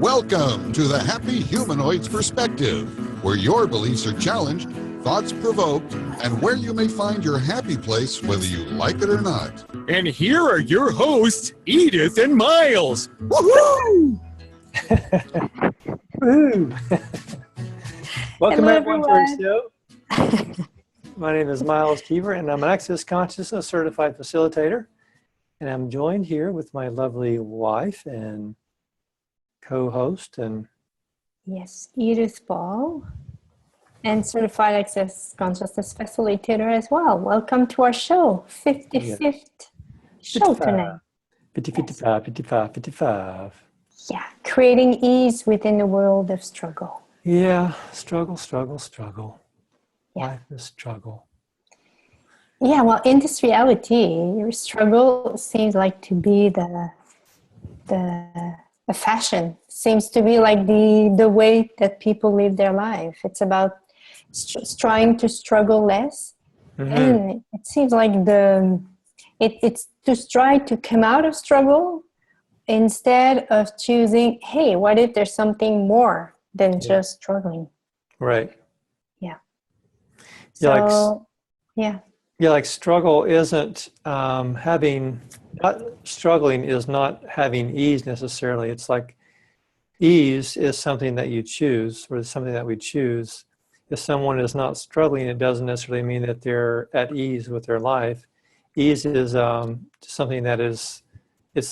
Welcome to the Happy Humanoids Perspective, where your beliefs are challenged, thoughts provoked, and where you may find your happy place whether you like it or not. And here are your hosts, Edith and Miles. Woohoo! Welcome Hello, everyone to our everyone. show. My name is Miles Keever, and I'm an Access Consciousness Certified Facilitator. And I'm joined here with my lovely wife and co-host and Yes, Edith Ball, and Certified Access Consciousness Facilitator as well. Welcome to our show, 55th show tonight. 55. Yeah, creating ease within the world of struggle. Yeah, struggle. Yeah. Life is struggle. Yeah, well, in this reality, your struggle seems like to be the fashion. Seems to be like the way that people live their life. It's about trying to struggle less, and it seems like it's to try to come out of struggle instead of choosing, hey, what if there's something more than just struggling? Right. Yeah. Yeah, So, yeah. Yeah, like struggle isn't struggling is not having ease necessarily. It's like ease is something that you choose, or something that we choose. If someone is not struggling, it doesn't necessarily mean that they're at ease with their life. Ease is something that it's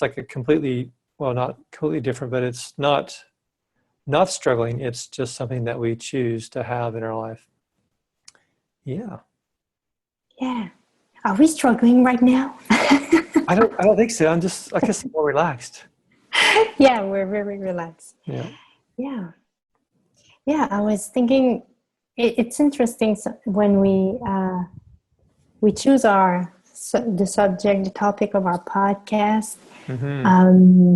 like a completely, well, not completely different, but it's not struggling. It's just something that we choose to have in our life. Yeah. Yeah. Are we struggling right now? I don't think so. I guess more relaxed. Yeah, we're very relaxed. Yeah. Yeah, I was thinking it's interesting when we choose the subject, the topic of our podcast.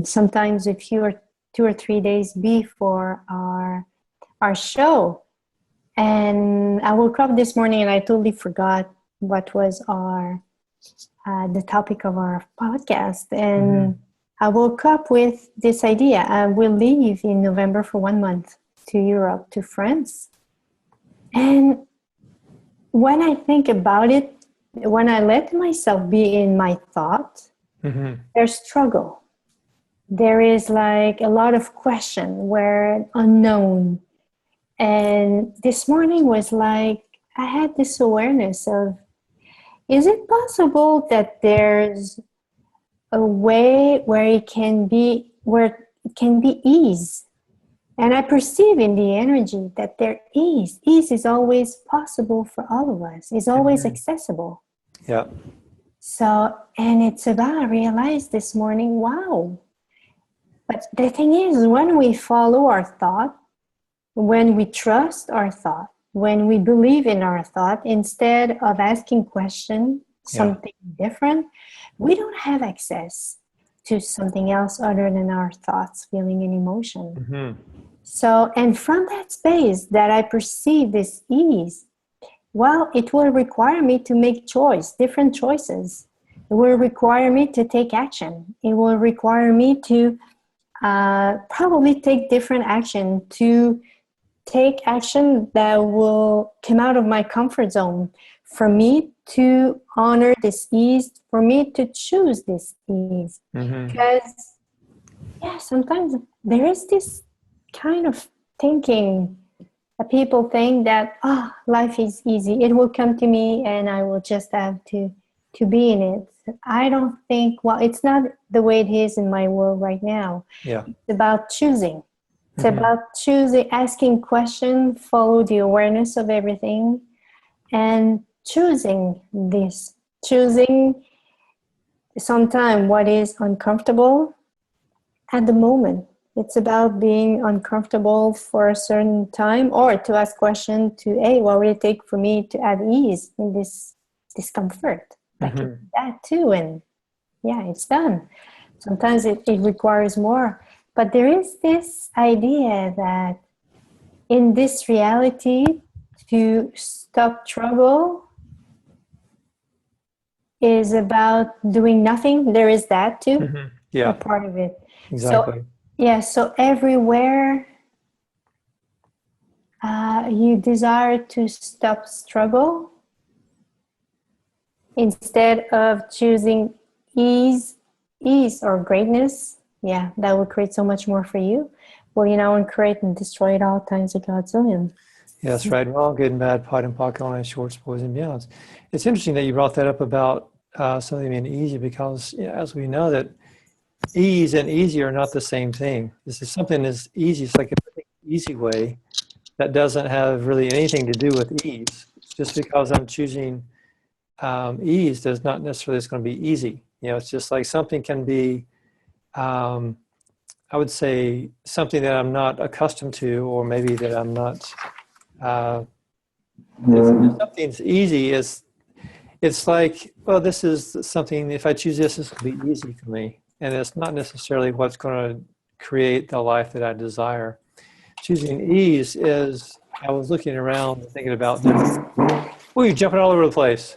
Sometimes a few or 2 or 3 days before our show, and I woke up this morning and I totally forgot what was the topic of our podcast, and I woke up with this idea. I will leave in November for 1 month to Europe, to France. And when I think about it, when I let myself be in my thought, there's struggle. There is like a lot of question, where unknown. And this morning was like, I had this awareness of, is it possible that there's a way where it can be ease? And I perceive in the energy that there is. Ease is always possible for all of us. It's always accessible. Yeah. So, and it's about, I realized this morning, wow. But the thing is, when we follow our thought, when we trust our thought, when we believe in our thought, instead of asking questions, something different, we don't have access to something else other than our thoughts, feeling, and emotion. So, and from that space that I perceive this ease, well, it will require me to make different choices. It will require me to take action. It will require me to probably take different action, to take action that will come out of my comfort zone, for me to honor this ease, for me to choose this ease. Because, sometimes there is this kind of thinking that people think that, life is easy. It will come to me and I will just have to be in it. I don't think, it's not the way it is in my world right now. Yeah. It's about choosing. It's about choosing, asking questions, follow the awareness of everything, and choosing sometimes what is uncomfortable at the moment. It's about being uncomfortable for a certain time, or to ask questions to, hey, what will it take for me to have ease in this discomfort? I can do that too, and it's done. Sometimes it requires more. But there is this idea that in this reality, to stop struggle is about doing nothing. There is that too, Yeah. a part of it. Exactly. Yeah, so everywhere you desire to stop struggle instead of choosing ease, ease or greatness, yeah, that would create so much more for you. Well, you know, and create and destroy it all times a godzillion. Yes, right and wrong, good and bad, pot and pocket, line, shorts, boys and beyonds. It's interesting that you brought that up about something being easy because, you know, as we know that ease and easy are not the same thing. This is something that's easy. It's like an easy way that doesn't have really anything to do with ease. Just because I'm choosing ease does not necessarily it's going to be easy. You know, it's just like something can be, I would say, something that I'm not accustomed to, or maybe that I'm not. If something's easy, it's like, well, this is something. If I choose this will be easy for me, and it's not necessarily what's going to create the life that I desire. Choosing ease is. I was looking around and thinking about. Oh, you're jumping all over the place.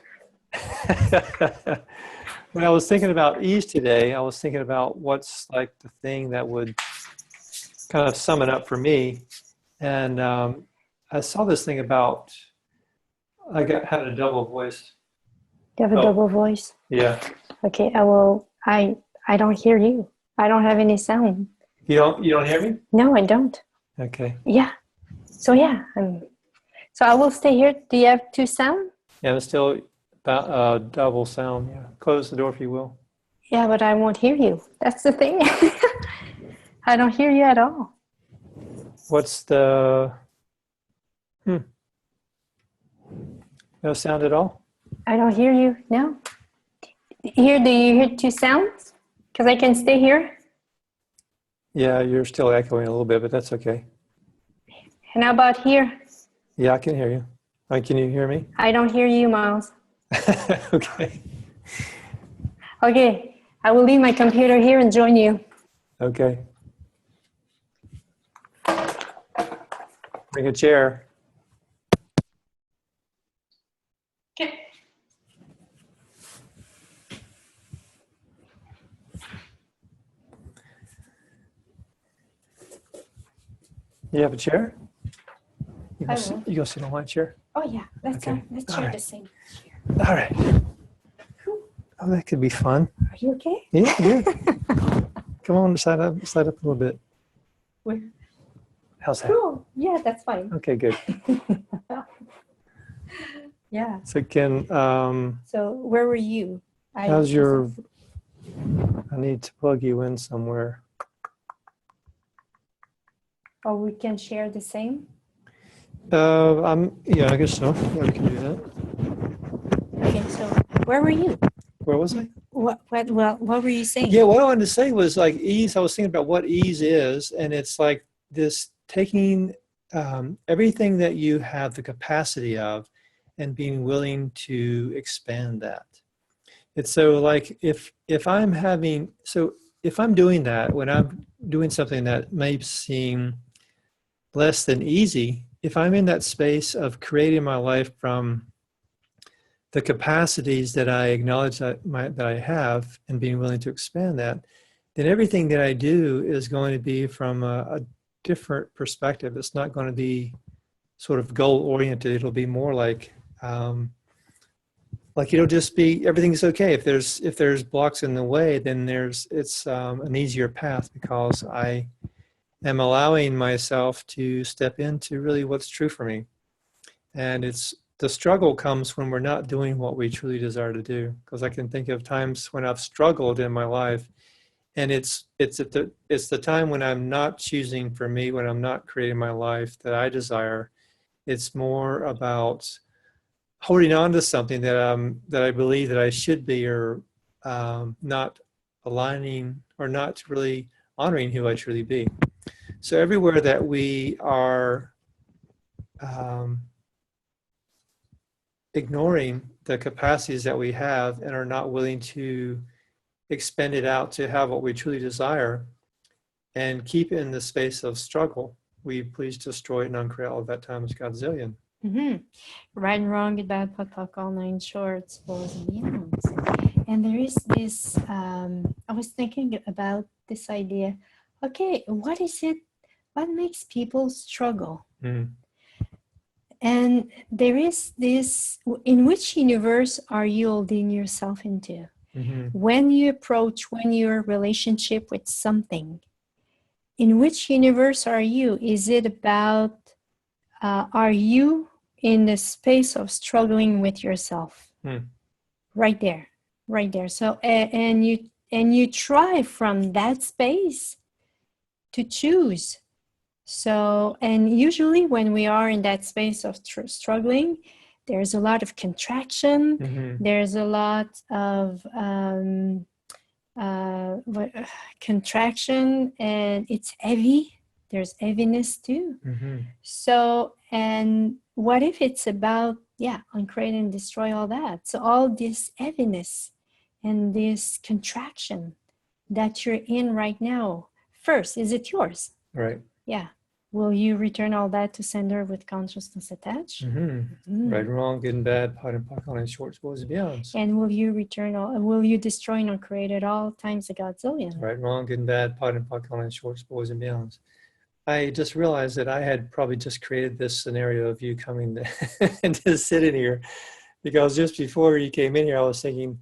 When I was thinking about ease today, I was thinking about what's like the thing that would kind of sum it up for me. And I saw this thing about, had a double voice. You have a double voice. Yeah. Okay, I don't hear you. I don't have any sound. You don't hear me? No, I don't. Okay. Yeah. So yeah, so I will stay here. Do you have two sound? Yeah, it's still about double sound. Yeah. Close the door if you will. Yeah, but I won't hear you. That's the thing. I don't hear you at all. What's the no sound at all? I don't hear you. No. Here, do you hear two sounds? Because I can stay here. Yeah, you're still echoing a little bit, but that's okay. And how about here? Yeah, I can hear you. Can you hear me? I don't hear you, Miles. Okay. Okay, I will leave my computer here and join you. Okay. Bring a chair. Okay. You have a chair? You I gonna, will. you gonna sit on my chair? Oh yeah, let's Okay. let's All share right. the same chair. All right. Oh, that could be fun. Are you okay? Yeah, good. Come on, slide up a little bit. Where? How's that? Cool. Yeah, that's fine. Okay, good. Yeah. So So where were you? how's your, I need to plug you in somewhere. Or we can share the same? Yeah, I guess so. Yeah, we can do that. Okay, so where were you? Where was I? What were you saying? Yeah, what I wanted to say was like ease. I was thinking about what ease is, and it's like this taking everything that you have the capacity of and being willing to expand that. It's so like if I'm doing that, when I'm doing something that may seem less than easy, if I'm in that space of creating my life from the capacities that I acknowledge that I have and being willing to expand that, then everything that I do is going to be from a different perspective. It's not going to be sort of goal oriented. It'll be more like it'll just be everything's okay. If there's blocks in the way, then it's an easier path because I am allowing myself to step into really what's true for me. And the struggle comes when we're not doing what we truly desire to do. Because I can think of times when I've struggled in my life, and it's the time when I'm not choosing for me, when I'm not creating my life that I desire. It's more about holding on to something that I believe that I should be, or not aligning, or not really honoring who I truly be. So everywhere that we are ignoring the capacities that we have and are not willing to expend it out to have what we truly desire and keep in the space of struggle, we please destroy and uncreate all of that times Godzillion. Mm-hmm. Right and wrong, good, bad, pot, all nine shorts, balls and beyonds. And there is this, I was thinking about this idea okay, what is it? What makes people struggle? Mm. And there is this, in which universe are you holding yourself into? Mm-hmm. When you're relationship with something, in which universe are you? Is it about, are you in the space of struggling with yourself? Mm. Right there. So, and you try from that space to choose. So, and usually when we are in that space of struggling, there's a lot of contraction. Mm-hmm. There's a lot of contraction, and it's heavy. There's heaviness too. Mm-hmm. So, and what if it's about, uncreate and destroy all that? So all this heaviness and this contraction that you're in right now, first, is it yours? Right. Yeah. Will you return all that to sender with consciousness attached? Mm-hmm. Right and wrong, good and bad, pot and pock on shorts, boys and beyonds. And will you return all, will you destroy and uncreate it all times a godzillion? Right and wrong, good and bad, pot and pock on shorts, boys and beyonds. I just realized that I had probably just created this scenario of you coming to sit in here, because just before you came in here, I was thinking,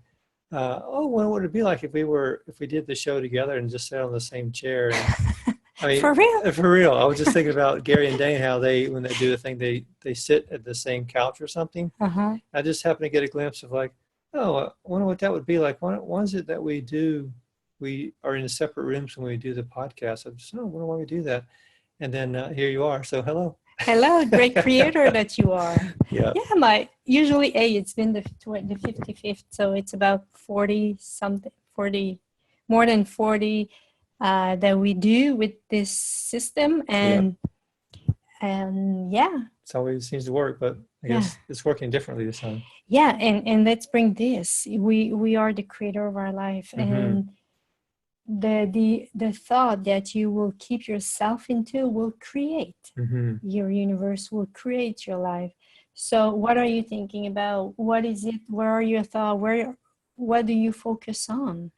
what would it be like if we did the show together and just sat on the same chair? And, I mean, For real? For real. I was just thinking about Gary and Dane, how when they do the thing, they sit at the same couch or something. Uh-huh. I just happened to get a glimpse of like, I wonder what that would be like. Why is it that we are in separate rooms when we do the podcast? I just, wonder why we do that. And then here you are. So hello. Hello, great creator that you are. Yeah. Yeah, usually it's been the 55th, so it's about 40 something, 40, more than 40 that we do with this system, and It's always seems to work, but I guess it's working differently this time. Yeah, and let's bring this. We are the creator of our life, and the thought that you will keep yourself into will create your universe, will create your life. So what are you thinking about? What is it? Where are your thoughts? What do you focus on?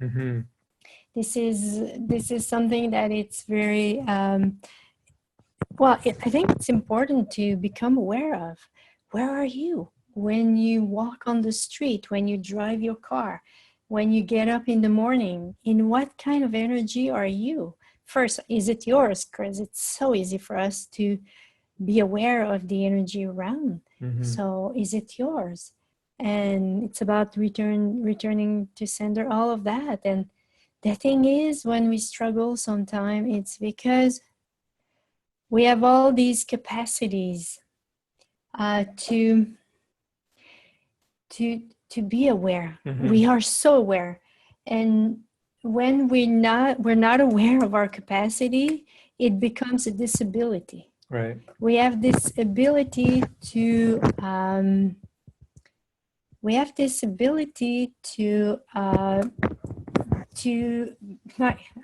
This is something that it's very I think it's important to become aware of. Where are you when you walk on the street, when you drive your car, when you get up in the morning? In what kind of energy are you? First, is it yours? Because it's so easy for us to be aware of the energy around. So is it yours? And it's about returning to sender, all of that. And the thing is, when we struggle sometimes, it's because we have all these capacities to be aware. We are so aware, and when we're not aware of our capacity, it becomes a disability. Right. We have this ability to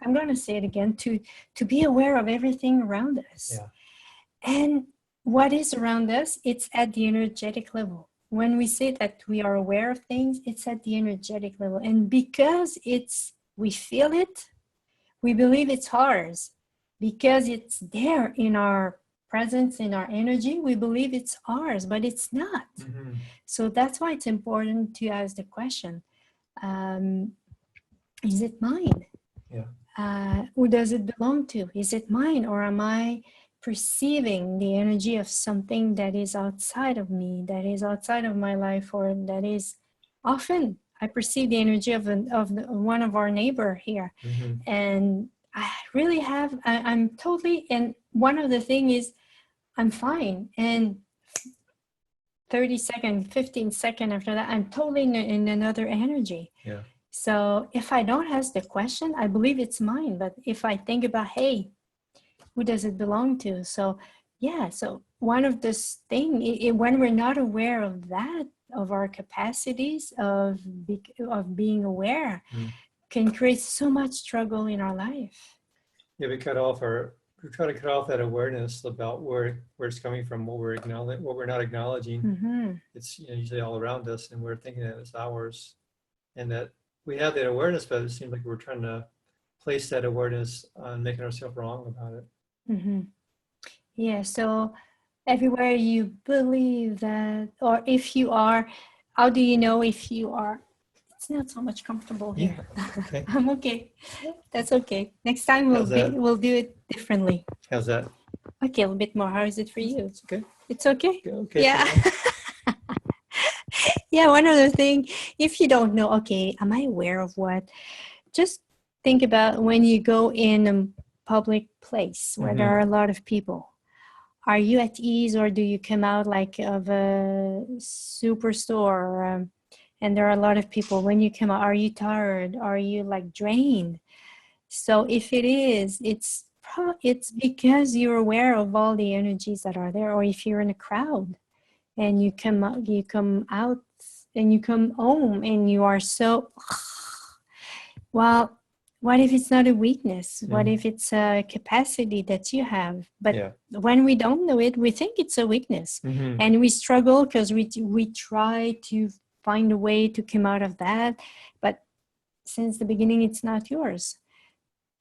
I'm going to say it again, to be aware of everything around us. Yeah. And what is around us, it's at the energetic level. When we say that we are aware of things, it's at the energetic level. And because we feel it, we believe it's ours. Because it's there in our presence, in our energy, we believe it's ours, but it's not. So that's why it's important to ask the question, is it mine? Yeah. Who does it belong to? Is it mine, or am I perceiving the energy of something that is outside of me, that is outside of my life, or that is often I perceive the energy of one of our neighbor here, and I really I'm totally, and one of the thing is I'm fine, and 30 seconds, 15 seconds after that, I'm totally in another energy. Yeah. So if I don't ask the question, I believe it's mine. But if I think about, hey, who does it belong to? So so one of this thing, when we're not aware of that, of our capacities of being aware, can create so much struggle in our life. Yeah, we try to cut off that awareness about where it's coming from, what we're not acknowledging. It's usually all around us, and we're thinking that it's ours, and that we have that awareness, but it seems like we're trying to place that awareness on making ourselves wrong about it. Mm-hmm. Yeah, so everywhere you believe that, or if you are, how do you know if you are? It's not so much comfortable here. Okay. I'm okay. That's okay. Next time we'll do it differently. How's that? Okay, a little bit more. How is it for you? It's okay. It's okay? Okay. Yeah. Yeah, one other thing, if you don't know, okay, am I aware of what? Just think about when you go in a public place where there are a lot of people. Are you at ease, or do you come out like of a superstore and there are a lot of people? When you come out, are you tired? Are you like drained? So if it is, it's because you're aware of all the energies that are there. Or if you're in a crowd and you come out and you come home and you are so, well, what if it's not a weakness? What if it's a capacity that you have? But when we don't know it, we think it's a weakness. And we struggle because we try to find a way to come out of that. But since the beginning, it's not yours.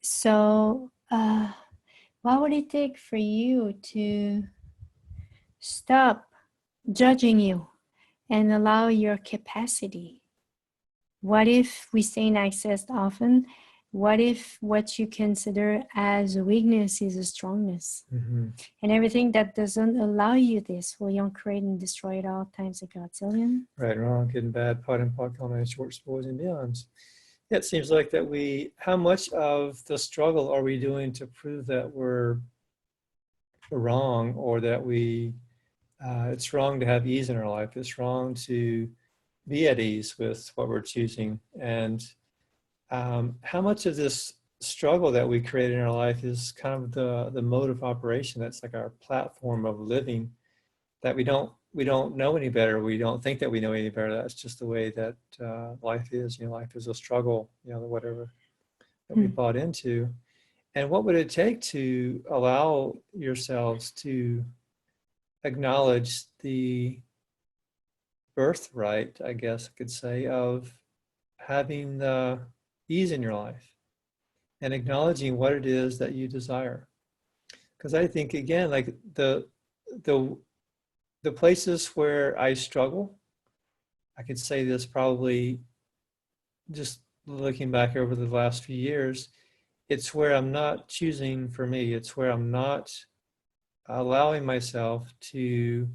So what would it take for you to stop judging you and allow your capacity? What if we say in Access often, what if what you consider as a weakness is a strongness? And everything that doesn't allow you this, will you create and destroy it all times a godzillion? Right, wrong, good and bad, pot and pot, combination, shorts, boys, and beyonds. It seems like that how much of the struggle are we doing to prove that we're wrong, or that it's wrong to have ease in our life, it's wrong to be at ease with what we're choosing? And how much of this struggle that we create in our life is kind of the mode of operation that's like our platform of living, that we don't know any better, we don't think that we know any better, that's just the way that life is. Life is a struggle, whatever that we bought into. And what would it take to allow yourselves to acknowledge the birthright, I guess I could say, of having the ease in your life and acknowledging what it is that you desire? Because I think, again, like the places where I struggle, I could say this probably just looking back over the last few years, it's where I'm not choosing for me. It's where I'm not allowing myself to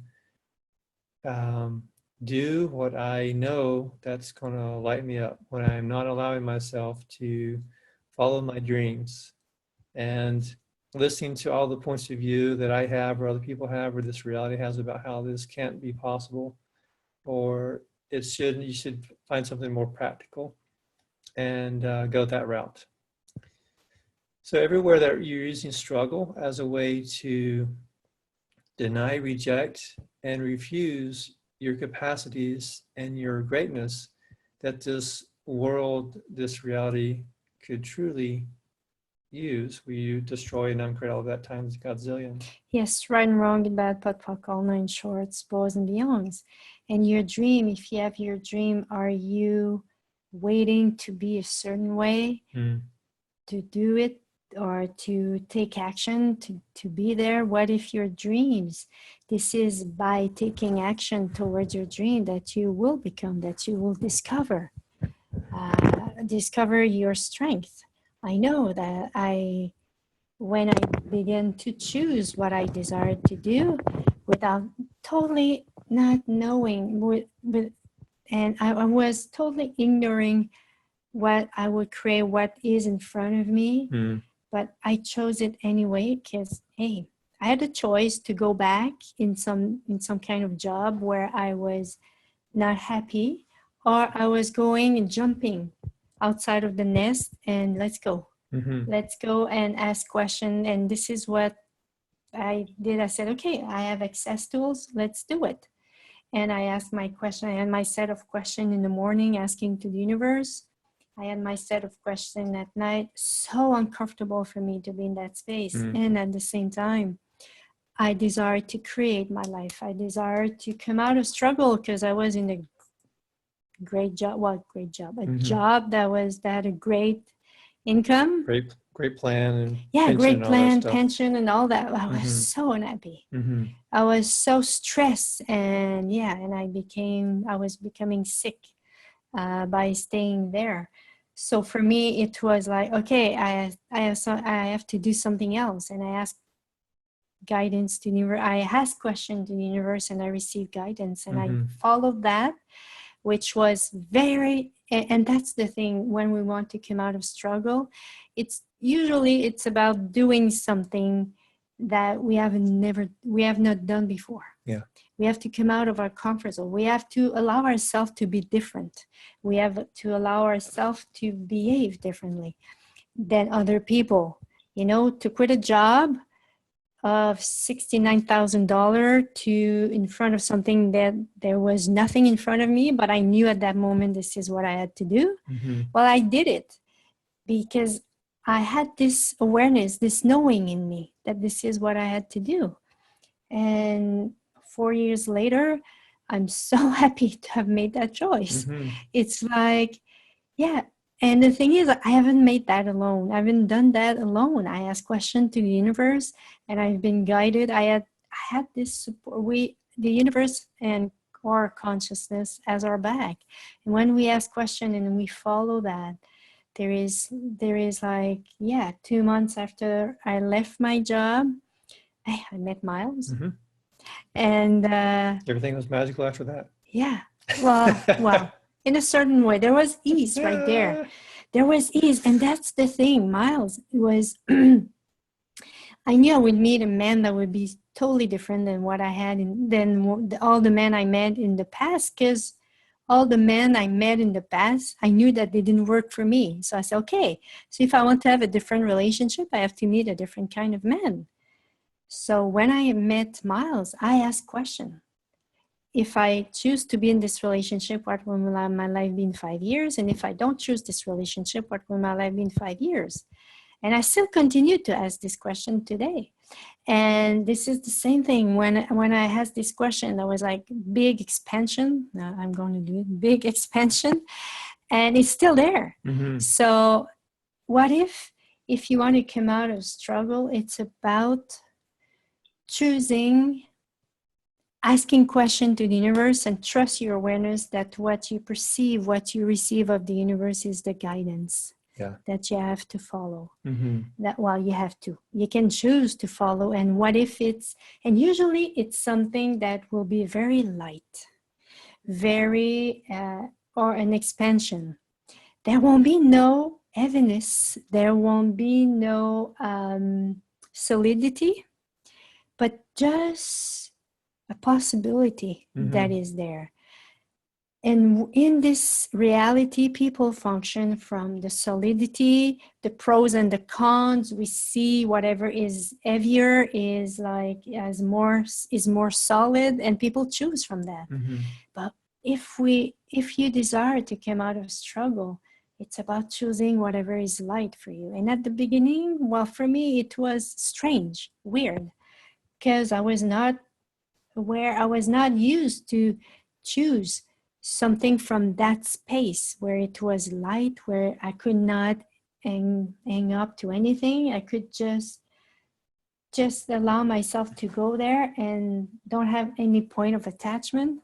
do what I know that's going to light me up, when I'm not allowing myself to follow my dreams and listening to all the points of view that I have or other people have or this reality has about how this can't be possible, or you should find something more practical and go that route. So everywhere that you're using struggle as a way to deny, reject, and refuse your capacities and your greatness that this world, this reality could truly use, will you destroy and uncreate all that times godzillion? Yes, right and wrong, and bad, pot, pot, all nine shorts, boys and beyonds. And your dream, if you have your dream, are you waiting to be a certain way to do it, or to take action to be there? What if your dreams, this is by taking action towards your dream that you will become, that you will discover your strength. I know that when I began to choose what I desired to do without totally not knowing, and I was totally ignoring what I would create, what is in front of me, but I chose it anyway because, hey, I had a choice to go back in some kind of job where I was not happy, or I was going and jumping outside of the nest and let's go and ask questions. And this is what I did. I said, okay, I have access tools, let's do it. And I asked my question. I had my set of questions in the morning, asking to the universe. I had my set of questions at night. So uncomfortable for me to be in that space. And at the same time, I desired to create my life. I desired to come out of struggle because I was in a great job. A job that had a great income. Great plan and Yeah, pension great and all that plan, stuff. pension and all that. I was Mhm. so unhappy. Mhm. I was so stressed, and yeah, and I was becoming sick by staying there. So for me, it was like, okay, I have to do something else, and I asked guidance to the universe. I asked questions to the universe, and I received guidance, and I Mhm. followed that, which was very. And that's the thing, when we want to come out of struggle, it's about doing something that we have not done before. Yeah. We have to come out of our comfort zone. We have to allow ourselves to be different. We have to allow ourselves to behave differently than other people. To quit a job of $69,000 to in front of something that there was nothing in front of me, but I knew at that moment this is what I had to do. Mhm. Well, I did it because I had this awareness, this knowing in me that this is what I had to do. And 4 years later, I'm so happy to have made that choice. Mhm. It's like, yeah. And the thing is, I haven't made that alone. I haven't done that alone. I asked questions to the universe, and I've been guided. I had this support. The universe and our consciousness as our back. And when we ask questions and we follow that, there is like, 2 months after I left my job, I met Miles. Mhm. And Everything was magical after that. yeah, well, in a certain way, there was ease right there. There was ease, and that's the thing. Miles was. I knew I would meet a man that would be totally different than what I had than all the men I met in the past. Because all the men I met in the past, I knew that they didn't work for me. So I said, okay. So if I want to have a different relationship, I have to meet a different kind of man. So when I met Miles, I asked questions. If I choose to be in this relationship, what will my life be in 5 years? And if I don't choose this relationship, what will my life be in 5 years? And I still continue to ask this question today. And this is the same thing when I asked this question, there was like big expansion. I'm going to do it, big expansion, and it's still there. Mm-hmm. So what if you want to come out of struggle, it's about choosing, asking question to the universe, and trust your awareness that what you perceive, what you receive of the universe is the guidance that you have to follow. Mm-hmm. You can choose to follow. And what if and usually it's something that will be very light, very, or an expansion. There won't be no heaviness. There won't be no solidity, but just a possibility that is there. And in this reality, people function from the solidity, the pros and the cons. We see whatever is heavier is more solid, and people choose from that. Mm-hmm. But if you desire to come out of struggle, it's about choosing whatever is light for you. And at the beginning, well, for me, it was strange, weird, because I was not aware, I was not used to choose something from that space where it was light, where I could not hang up to anything. I could just allow myself to go there and don't have any point of attachment.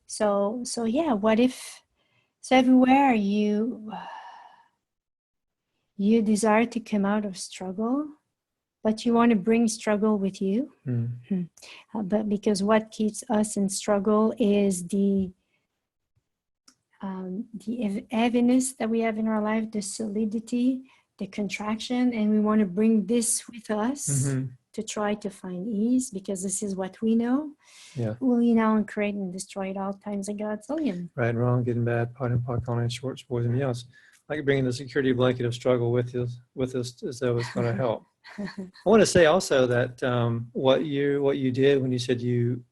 So yeah, what if, so everywhere you desire to come out of struggle, but you want to bring struggle with you. But because what keeps us in struggle is the heaviness that we have in our life, the solidity, the contraction, and we want to bring this with us to try to find ease, because this is what we know. Yeah. Will you now and create and destroy at all times of God's zillion? Right and wrong, good and bad, pot and pot, calling shorts, boys and meows. Like bringing the security blanket of struggle with us as though it's going to help. I want to say also that what you did when you said you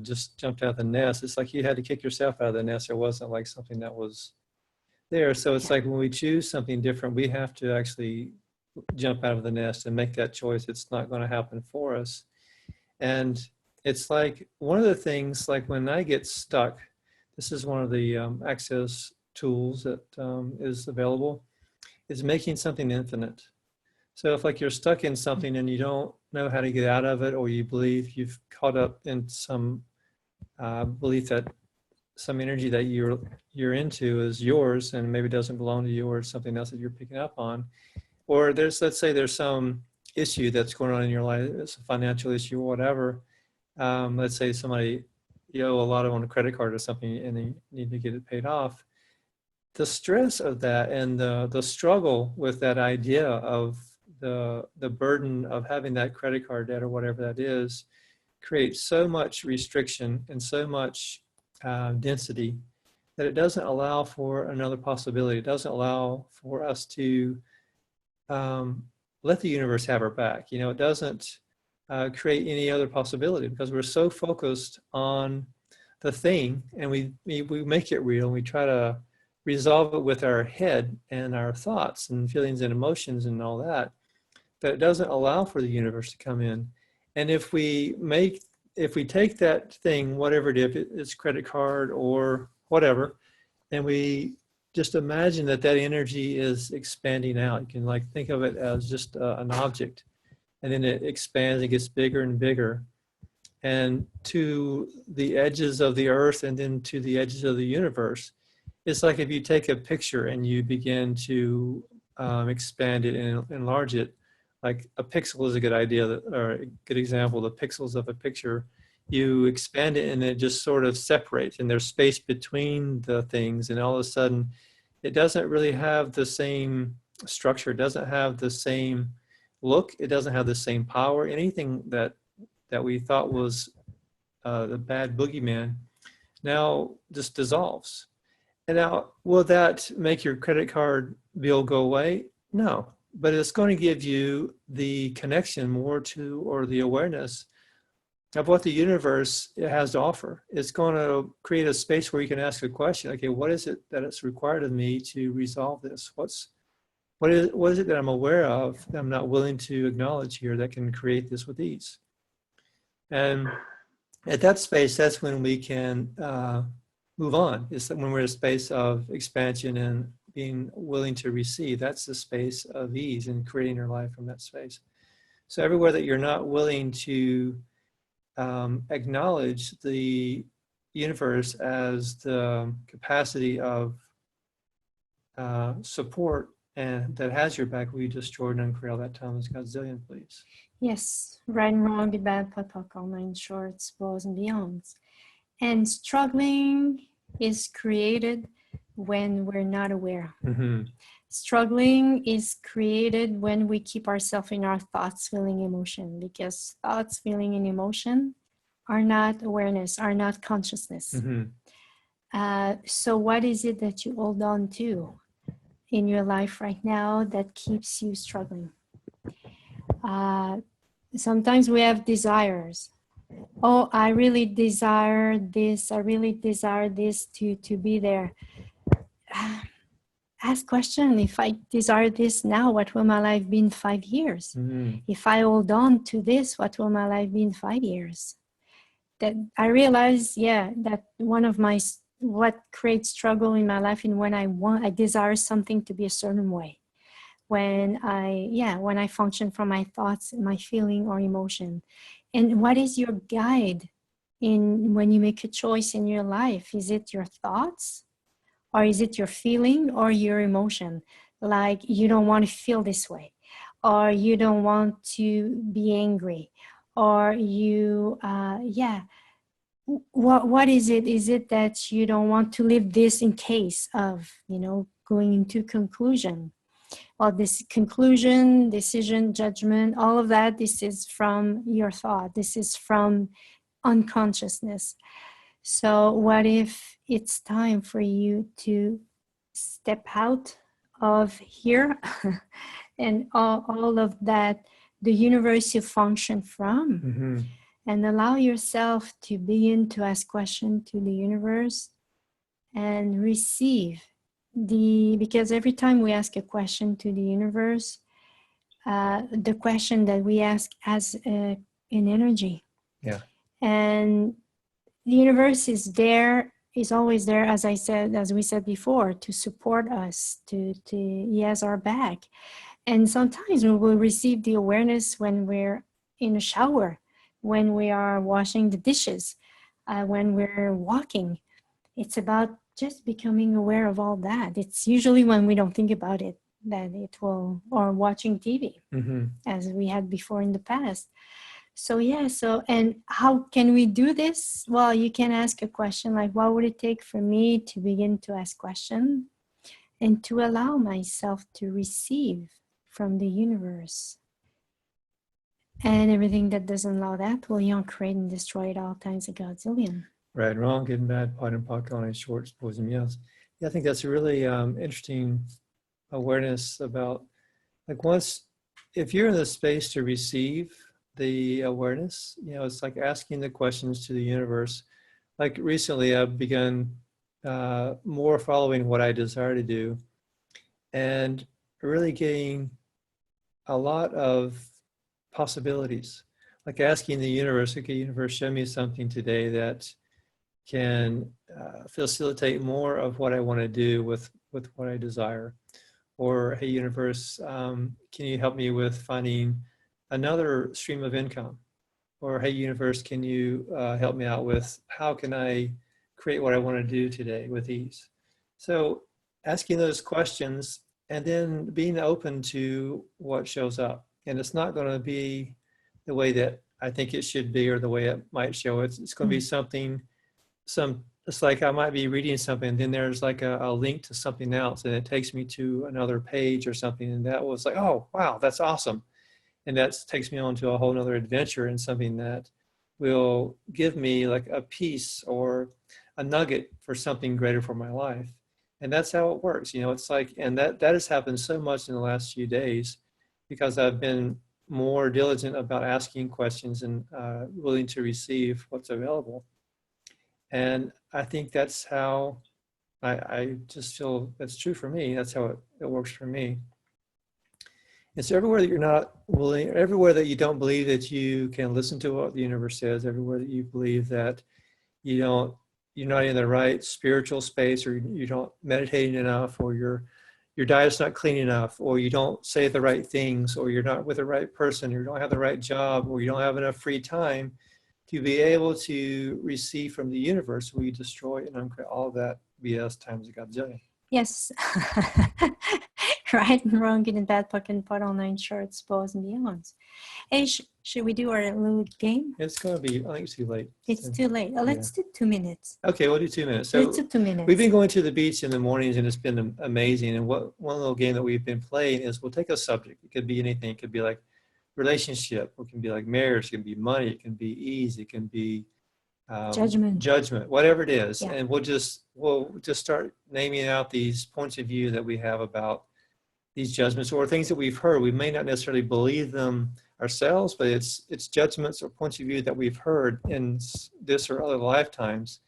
just jumped out of the nest, it's like you had to kick yourself out of the nest. It wasn't like something that was there. So it's like when we choose something different, we have to actually jump out of the nest and make that choice. It's not going to happen for us. And it's like one of the things, like when I get stuck, this is one of the access tools that is available. is making something infinite. So if like you're stuck in something and you don't know how to get out of it, or you believe you've caught up in some belief that some energy that you're into is yours and maybe doesn't belong to you, or something else that you're picking up on, or let's say there's some issue that's going on in your life, it's a financial issue or whatever. Let's say somebody, you owe a lot on a credit card or something and you need to get it paid off. The stress of that and the struggle with that idea of the burden of having that credit card debt or whatever that is creates so much restriction and so much density that it doesn't allow for another possibility. It doesn't allow for us to let the universe have our back. You know, it doesn't create any other possibility, because we're so focused on the thing, and we make it real, and we try to resolve it with our head and our thoughts and feelings and emotions and all that, that it doesn't allow for the universe to come in. And if we take that thing, whatever it is, it's credit card or whatever, and we just imagine that energy is expanding out. You can like think of it as just an object, and then it expands and gets bigger and bigger, and to the edges of the earth and then to the edges of the universe. It's like if you take a picture and you begin to expand it and enlarge it. Like a pixel is a good idea, or a good example. The pixels of a picture, you expand it and it just sort of separates, and there's space between the things, and all of a sudden it doesn't really have the same structure, it doesn't have the same look, it doesn't have the same power. Anything that we thought was the bad boogeyman now just dissolves. And now, will that make your credit card bill go away? No, but it's going to give you the connection more to, or the awareness of what the universe has to offer. It's going to create a space where you can ask a question. Okay, what is it that it's required of me to resolve this? What is it that I'm aware of that I'm not willing to acknowledge here that can create this with ease? And at that space, that's when we can move on. It's when we're in a space of expansion and being willing to receive. That's the space of ease and creating your life from that space. So everywhere that you're not willing to acknowledge the universe as the capacity of support and that has your back, will you destroy and uncreate all that timeless Godzillion, please? Yes, right and wrong, good, bad, pot, all nine shorts, balls and beyonds. And struggling is created when we're not aware. Mm-hmm. Struggling is created when we keep ourselves in our thoughts, feeling, emotion, because thoughts, feeling, and emotion are not awareness, are not consciousness. Mm-hmm. So what is it that you hold on to in your life right now that keeps you struggling? Sometimes we have desires. Oh, I really desire this. I really desire this to be there. Ask question, if I desire this now, what will my life be in 5 years? Mm-hmm. If I hold on to this, what will my life be in 5 years? That I realize, that one of what creates struggle in my life, and when I desire something to be a certain way. When I function from my thoughts, my feeling or emotion. And what is your guide when you make a choice in your life? Is it your thoughts, or is it your feeling or your emotion? Like you don't want to feel this way, or you don't want to be angry, or you, what is it? Is it that you don't want to live this in case of, going into conclusion? Well, this conclusion, decision, judgment, all of that, this is from your thought. This is from unconsciousness. So what if it's time for you to step out of here and all of that, the universe you function from, Mm-hmm. and allow yourself to begin to ask questions to the universe and receive because every time we ask a question to the universe, the question that we ask has an energy. Yeah. And the universe is there He's always there, as we said before, to support us, he has our back. And sometimes we will receive the awareness when we're in a shower, when we are washing the dishes, when we're walking. It's about just becoming aware of all that. It's usually when we don't think about it that it will, or watching TV, as we had before in the past. So and how can we do this? Well, you can ask a question like, what would it take for me to begin to ask questions and to allow myself to receive from the universe? And everything that doesn't allow that will create and destroy at all times a godzillion. Right, wrong, good and bad, pot and pock on short, boys and meows. Yeah, I think that's a really interesting awareness about, like, if you're in the space to receive the awareness, it's like asking the questions to the universe. Like recently I've begun more following what I desire to do and really getting a lot of possibilities, like asking the universe, okay, universe, show me something today that can facilitate more of what I want to do with what I desire. Or, hey, universe, can you help me with finding another stream of income? Or, hey, universe, can you help me out with how can I create what I want to do today with ease? So asking those questions and then being open to what shows up. And it's not going to be the way that I think it should be or the way it might show. It's going to be something, it's like I might be reading something, and then there's like a link to something else, and it takes me to another page or something, and that was like, oh, wow, that's awesome. And that takes me on to a whole nother adventure and something that will give me like a piece or a nugget for something greater for my life. And that's how it works. It's like, and that has happened so much in the last few days because I've been more diligent about asking questions and willing to receive what's available. And I think that's how I just feel that's true for me. That's how it works for me. And so everywhere that you're not willing, everywhere that you don't believe that you can listen to what the universe says, everywhere that you believe that you're not in the right spiritual space, or you don't meditate enough, or your diet's not clean enough, or you don't say the right things, or you're not with the right person, or you don't have the right job, or you don't have enough free time to be able to receive from the universe, we destroy and uncreate all of that BS times a godzillion. Yes. Right and wrong, good and bad, puck and pot, all nine shorts, balls and beyonds. Hey, should we do our little game? It's going to be, I think it's too late. It's too late. Let's do 2 minutes. Okay, we'll do 2 minutes. So let's do 2 minutes. We've been going to the beach in the mornings, and it's been amazing. And one little game that we've been playing is we'll take a subject. It could be anything. It could be like relationship. It can be like marriage. It can be money. It can be ease. It can be judgment, whatever it is. Yeah. And we'll just start naming out these points of view that we have about these judgments or things that we've heard. We may not necessarily believe them ourselves, but it's judgments or points of view that we've heard in this or other lifetimes,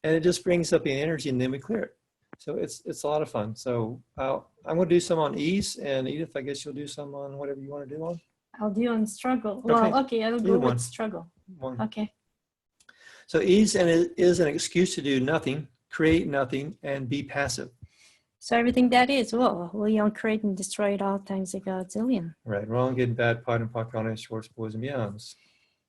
and it just brings up the energy, and then we clear it. So it's a lot of fun. So I'm going to do some on ease, and Edith, I guess you'll do some on whatever you want to do on. I'll do on struggle. Well, okay, I'll go with struggle. Okay. So ease is an excuse to do nothing, create nothing, and be passive. So everything that is, we create and destroy at all times a godzillion. Right, wrong, good, bad, pot and pock, on shorts, boys and beyonds.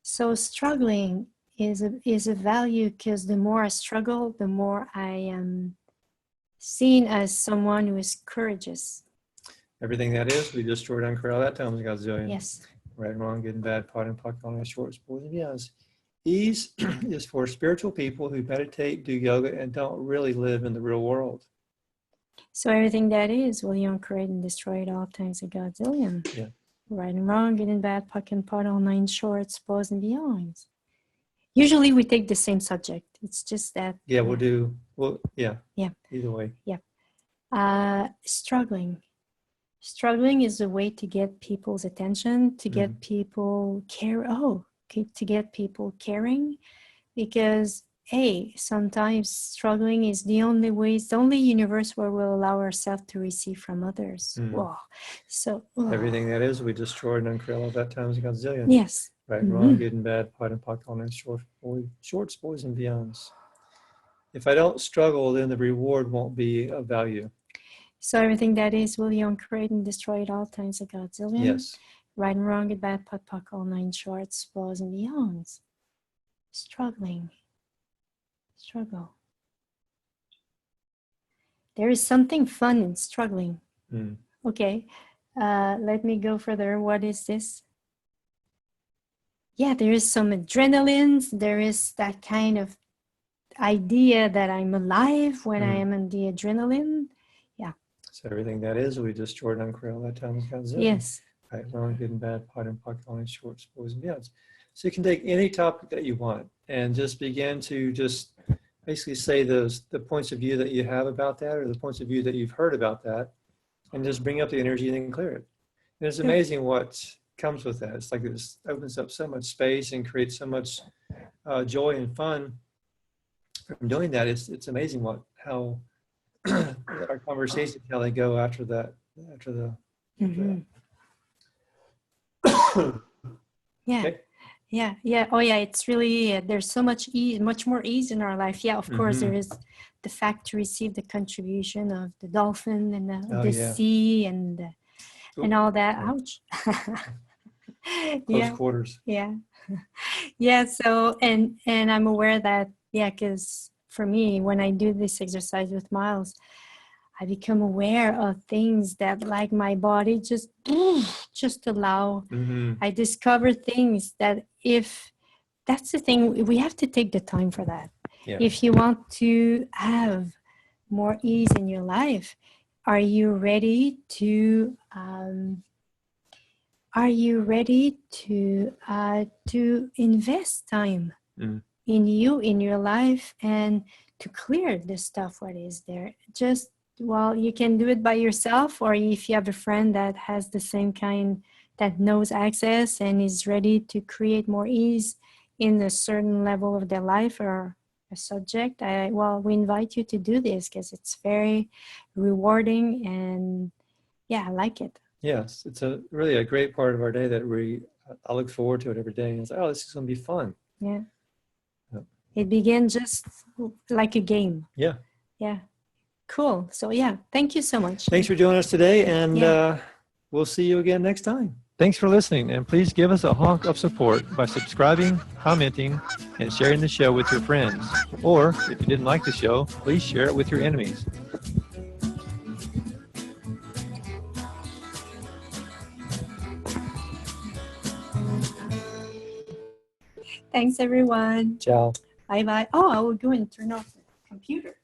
So struggling is a value, because the more I struggle, the more I am seen as someone who is courageous. Everything that is, we destroyed and create all that times a godzillion. Yes. Right, wrong, good and bad, pot and pock, on shorts, boys and beyonds. Ease is for spiritual people who meditate, do yoga, and don't really live in the real world. So everything that is, will create and destroy at all times a godzillion. Yeah. Right and wrong, good and bad, puck and pot, all nine shorts, boys and beyonds. Usually we take the same subject. It's just that. Yeah, yeah. Either way. Yeah. Struggling. Struggling is a way to get people's attention, to get people to get people caring, because sometimes struggling is the only way, it's the only universe where we'll allow ourselves to receive from others. Whoa. So everything that is, we destroyed and uncreate all that times a godzillion. Yes. Right, wrong, good and bad, pot and pock, on shorts, boys and beyonds. If I don't struggle, then the reward won't be of value. So everything that is will you create and destroy at all times a Godzillion? Yes. Right and wrong, good, bad, pot, puck, all nine shorts, balls and beyonds. Struggling. Struggle. There is something fun in struggling. Mm. Okay, let me go further. What is this? Yeah, there is some adrenaline. There is that kind of idea that I'm alive when I am in the adrenaline. So everything that is will be destroyed on Corral that time is Godzilla. Yes. Right, wrong, good and bad, pot and pocket, all in shorts, boys and beyonds. So you can take any topic that you want and just begin to just basically say the points of view that you have about that, or the points of view that you've heard about that, and just bring up the energy and then clear it. And it's amazing what comes with that. It's like it opens up so much space and creates so much joy and fun from doing that. It's amazing how our conversations, how they go after the Mhm. Yeah. Okay. Yeah. Oh, yeah. It's really, there's so much ease, much more ease in our life. Yeah, of course, there is the fact to receive the contribution of the dolphin and the sea and all that. Ouch. Close quarters. Yeah. Yeah. So, and I'm aware that, because for me, when I do this exercise with Miles, I become aware of things that like my body just allow. I discover things that that's the thing, we have to take the time for that. Yeah. If you want to have more ease in your life, are you ready to invest time in you, in your life, and to clear the stuff what is there? Just, well, you can do it by yourself, or if you have a friend that has the same kind, that knows access and is ready to create more ease in a certain level of their life or a subject, we invite you to do this because it's very rewarding, and I like it. Yes, it's really a great part of our day that I look forward to it every day. And it's like, oh, this is going to be fun. Yeah. It began just like a game. Yeah. Yeah. Cool. So thank you so much. Thanks for joining us today, and we'll see you again next time. Thanks for listening, and please give us a honk of support by subscribing, commenting, and sharing the show with your friends. Or, if you didn't like the show, please share it with your enemies. Thanks, everyone. Ciao. Bye-bye. Oh, I will go and turn off the computer.